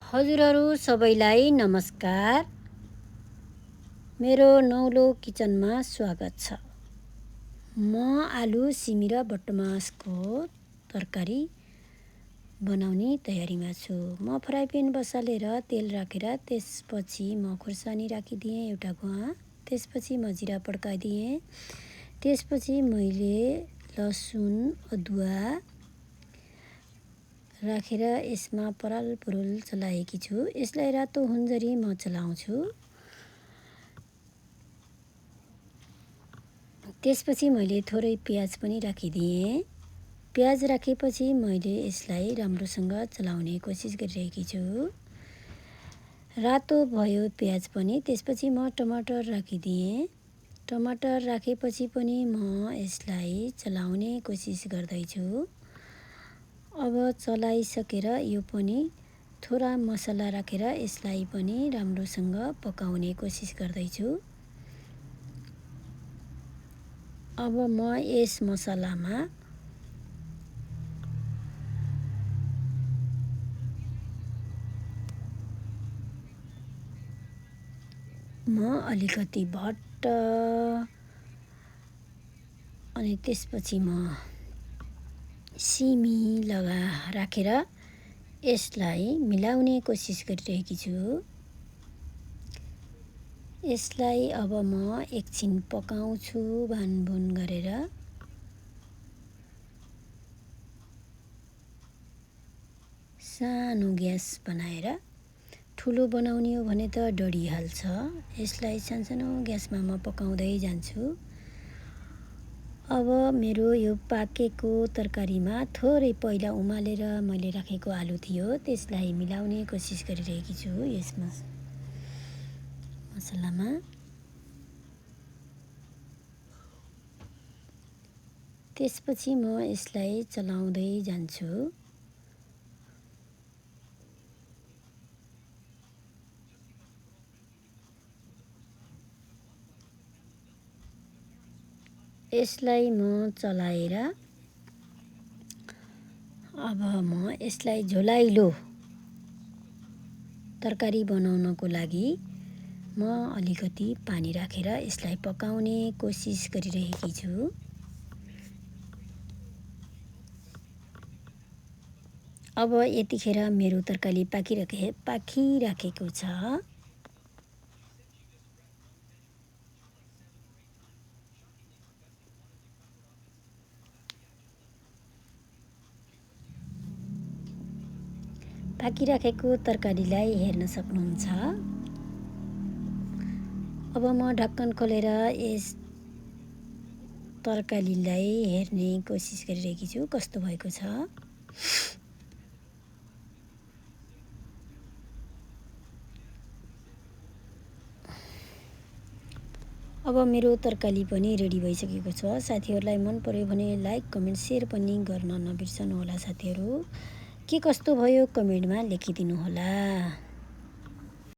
हजुरहरू सबैलाई नमस्कार। मेरो नौलो किचनमा स्वागत छ। म आलु सिमी र बटमासको तरकारी बनाउने तयारीमा छु। म फ्राई प्यान बसालेर तेल राखेर त्यसपछि म खुर्सानी राखिदिएँ एउटा गुवा। त्यसपछि म जिरा पड्काइदिएँ। त्यसपछि मैले लसुन अदुवा राखेर यसमा पराल पुरुल चलाएकी छु। यसलाई रातो हुन्जरी म चलाउँछु। त्यसपछि मैले थोरै प्याज पनि राखिदिएँ। प्याज राखेपछि मैले यसलाई राम्रोसँग चलाउने कोसिस गरिरहेकी छु। रातो भयो प्याज पनि। त्यसपछि म टमाटर राखिदिएँ। टमाटर राखेपछि पनि म यसलाई चलाउने कोसिस गर्दैछु। अब चलाइसकेर यो पनि थोड़ा मसला राखेर यसलाई पनि राम्रोसँग पकाउने कोसिस गर्दैछु। अब म यस मसलामा म अलिकति भट्ट अनि त्यसपछि म सिमी राखेर यसलाई मिलाउने कोसिस गरिरहेकी छु। यसलाई अब म एकछिन पकाउँछु भानभुन गरेर। सानो ग्यास बनाएर, ठुलो बनाउने हो भने त डढिहाल्छ। यसलाई सानसानो ग्यासमा म पकाउँदै जान्छु। अब मेरो यो पाकेको तरकारीमा थोरै पहिला उमालेर मैले राखेको आलु थियो, त्यसलाई मिलाउने कोसिस गरिरहेकी छु यस मसलामा। त्यसपछि म यसलाई चलाउँदै जान्छु। यसलाई म चलाएर अब म यसलाई झोलाइलो तरकारी बनाउनको लागि म अलिकति पानी राखेर यसलाई पकाउने कोसिस गरिरहेकी छु। अब यतिखेर मेरो तरकारी पाकिराखेको छ। पाकिराखेको तरकारीलाई हेर्न सक्नुहुन्छ। अब म ढक्कन खोलेर यस तरकारीलाई हेर्ने कोसिस गरिरहेकी छु कस्तो भएको छ। अब मेरो तरकारी पनि रेडी भइसकेको छ। साथीहरूलाई मन पर्यो भने लाइक कमेन्ट सेयर पनि गर्न नबिर्सनु होला। साथीहरू के कस्तो भयो कमेन्टमा लेखिदिनु होला।